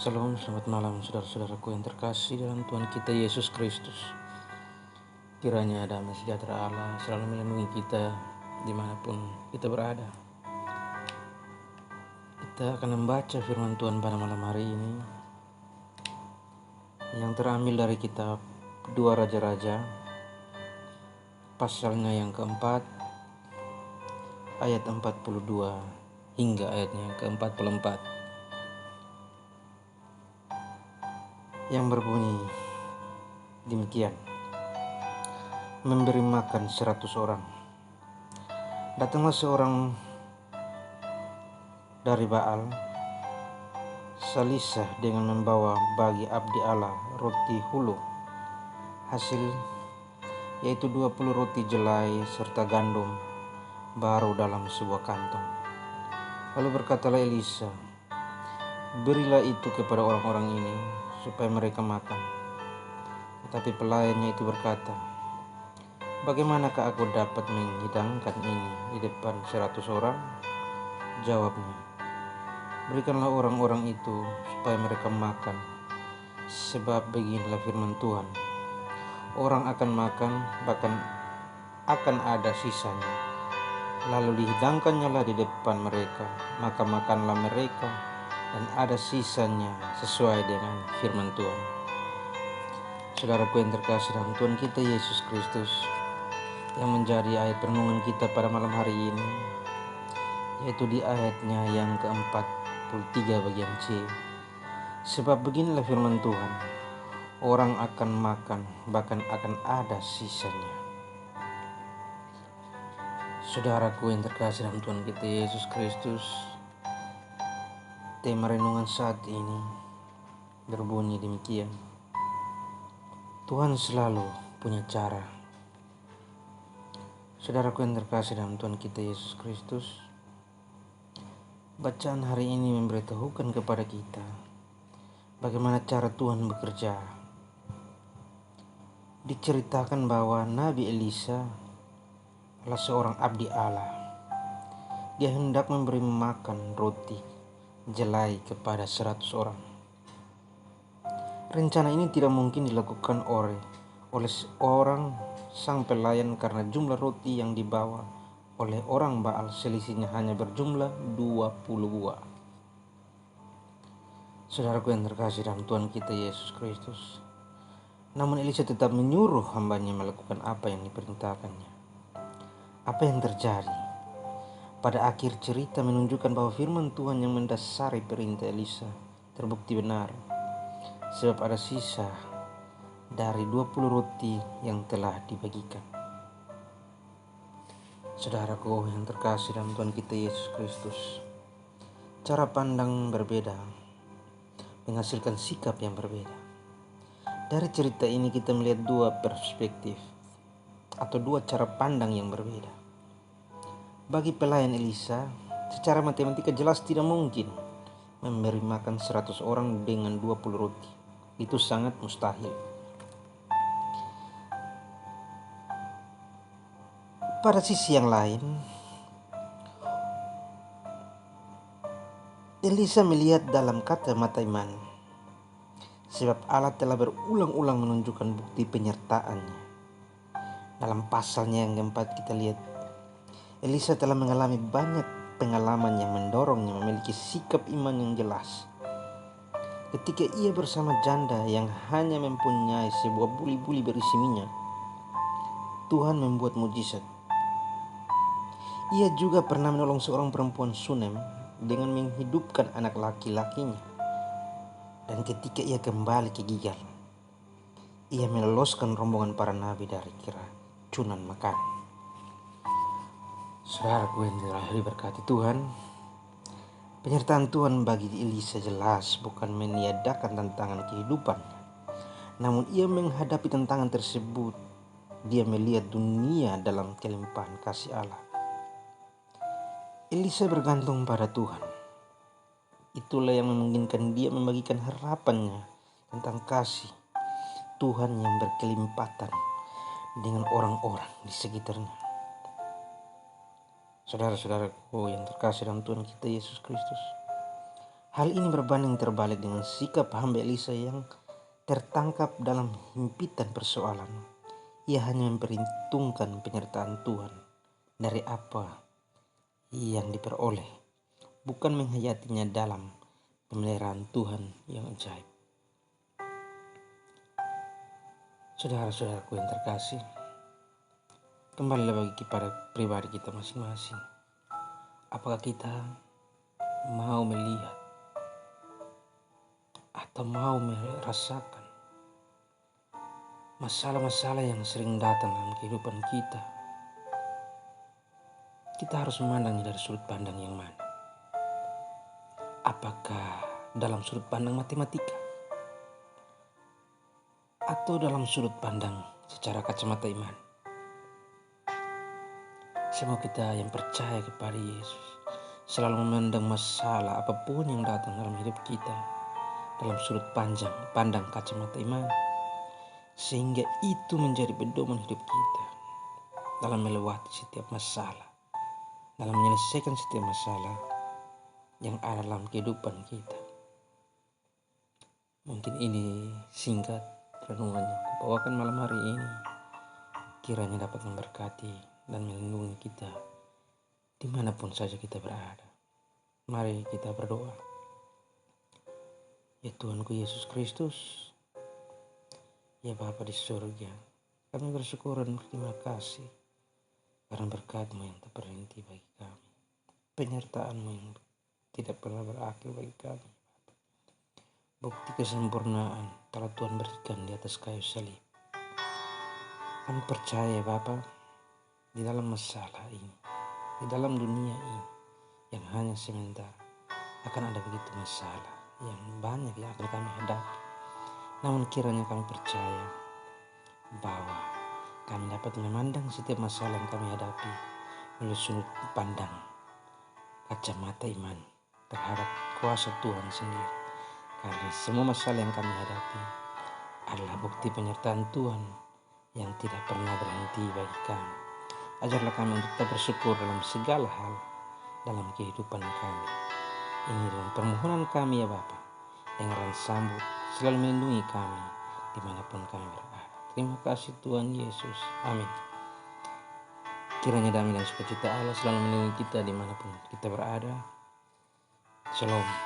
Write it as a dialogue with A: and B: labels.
A: Shalom, selamat malam saudara-saudaraku yang terkasih dalam Tuhan kita Yesus Kristus. Kiranya damai sejahtera Allah selalu melindungi kita dimanapun kita berada. Kita akan membaca firman Tuhan pada malam hari ini yang terambil dari kitab 2 Raja-Raja, pasalnya yang keempat, ayat 42 hingga ayatnya yang ke-44, yang berbunyi demikian. Memberi makan 100 orang. Datanglah seorang dari Baal, Salisah, dengan membawa bagi abdi Allah roti hulu hasil, yaitu 20 roti jelai serta gandum baru dalam sebuah kantong. Lalu berkatalah Elisa, berilah itu kepada orang-orang ini supaya mereka makan. Tetapi pelayannya itu berkata, bagaimanakah aku dapat menghidangkan ini di depan 100 orang? Jawabnya, berikanlah orang-orang itu supaya mereka makan, sebab beginilah firman Tuhan, orang akan makan, bahkan akan ada sisanya. Lalu dihidangkannyalah di depan mereka, maka makanlah mereka, dan ada sisanya sesuai dengan firman Tuhan. Saudaraku yang terkasih dalam Tuhan kita Yesus Kristus, yang menjadi ayat renungan kita pada malam hari ini, yaitu di ayatnya yang ke-43 bagian C. Sebab beginilah firman Tuhan, orang akan makan, bahkan akan ada sisanya. Saudaraku yang terkasih dalam Tuhan kita Yesus Kristus, tema renungan saat ini berbunyi demikian. Tuhan selalu punya cara. Saudaraku yang terkasih dalam Tuhan kita Yesus Kristus, bacaan hari ini memberitahukan kepada kita bagaimana cara Tuhan bekerja. Diceritakan bahwa Nabi Elisa adalah seorang abdi Allah. Dia hendak memberi makan roti jelai kepada 100 orang. Rencana ini tidak mungkin dilakukan oleh seorang sang pelayan karena jumlah roti yang dibawa oleh orang Baal selisihnya hanya berjumlah 20 buah. Saudaraku yang terkasih dalam Tuhan kita Yesus Kristus, namun Elisa tetap menyuruh hambanya melakukan apa yang diperintahkannya. Apa yang terjadi? Pada akhir cerita menunjukkan bahwa firman Tuhan yang mendasari perintah Elisa terbukti benar, sebab ada sisa dari 20 roti yang telah dibagikan. Saudaraku yang terkasih dalam Tuhan kita Yesus Kristus, cara pandang berbeda menghasilkan sikap yang berbeda. Dari cerita ini kita melihat dua perspektif atau dua cara pandang yang berbeda. Bagi pelayan Elisa, secara matematika jelas tidak mungkin memberi makan 100 orang dengan 20 roti. Itu sangat mustahil. Pada sisi yang lain, Elisa melihat dalam kata mata iman, sebab Allah telah berulang-ulang menunjukkan bukti penyertaannya. Dalam pasalnya yang keempat kita lihat, Elisa telah mengalami banyak pengalaman yang mendorongnya memiliki sikap iman yang jelas. Ketika ia bersama janda yang hanya mempunyai sebuah buli-buli berisi minyak, Tuhan membuat mujizat. Ia juga pernah menolong seorang perempuan Sunem dengan menghidupkan anak laki-lakinya. Dan ketika ia kembali ke Gilgal, ia meloloskan rombongan para nabi dari keracunan makan. Saudaraku yang diberkati Tuhan, penyertaan Tuhan bagi Elisa jelas bukan meniadakan tantangan kehidupan, namun ia menghadapi tantangan tersebut. Dia melihat dunia dalam kelimpahan kasih Allah. Elisa bergantung pada Tuhan. Itulah yang memungkinkan dia membagikan harapannya tentang kasih Tuhan yang berkelimpatan dengan orang-orang di sekitarnya. Saudara-saudaraku yang terkasih dalam Tuhan kita Yesus Kristus, Hal ini berbanding terbalik dengan sikap hamba Elisa yang tertangkap dalam himpitan persoalan. Ia hanya memperhitungkan penyertaan Tuhan dari apa yang diperoleh, bukan menghayatinya dalam pemeliharaan Tuhan yang ajaib. Saudara-saudaraku yang terkasih, kembalilah bagi kepada pribadi kita masing-masing. Apakah kita mau melihat atau mau merasakan masalah-masalah yang sering datang dalam kehidupan kita? Kita harus memandangnya dari sudut pandang yang mana? Apakah dalam sudut pandang matematika? Atau dalam sudut pandang secara kacamata iman? Semua kita yang percaya kepada Yesus selalu memandang masalah apapun yang datang dalam hidup kita dalam sudut pandang kacamata iman, sehingga itu menjadi pedoman hidup kita dalam melewati setiap masalah, dalam menyelesaikan setiap masalah yang ada dalam kehidupan kita. Mungkin ini singkat renungan yang kubawakan malam hari ini, kiranya dapat memberkati dan melindungi kita dimanapun saja kita berada. Mari kita berdoa. Ya Tuhanku Yesus Kristus, ya Bapa di surga, kami bersyukur dan berterima kasih karena berkat-Mu yang tak berhenti bagi kami, penyertaan-Mu yang tidak pernah berakhir bagi kami. Bukti kesempurnaan telah Tuhan berikan di atas kayu salib. Kami percaya Bapa, di dalam masalah ini, di dalam dunia ini yang hanya sementara, akan ada begitu masalah yang banyak yang akan kami hadapi. Namun kiranya kami percaya bahwa kami dapat memandang setiap masalah yang kami hadapi melalui sudut pandang kacamata iman terhadap kuasa Tuhan sendiri. Karena semua masalah yang kami hadapi adalah bukti penyertaan Tuhan yang tidak pernah berhenti bagi kami. Ajarlah kami untuk tetap bersyukur dalam segala hal dalam kehidupan kami. Ini dalam permohonan kami ya Bapa. Dengarkan sambut, selalu melindungi kami dimanapun kami berada. Terima kasih Tuhan Yesus. Amin. Kiranya damai dan sukacita Allah selalu melindungi kita dimanapun kita berada. Shalom.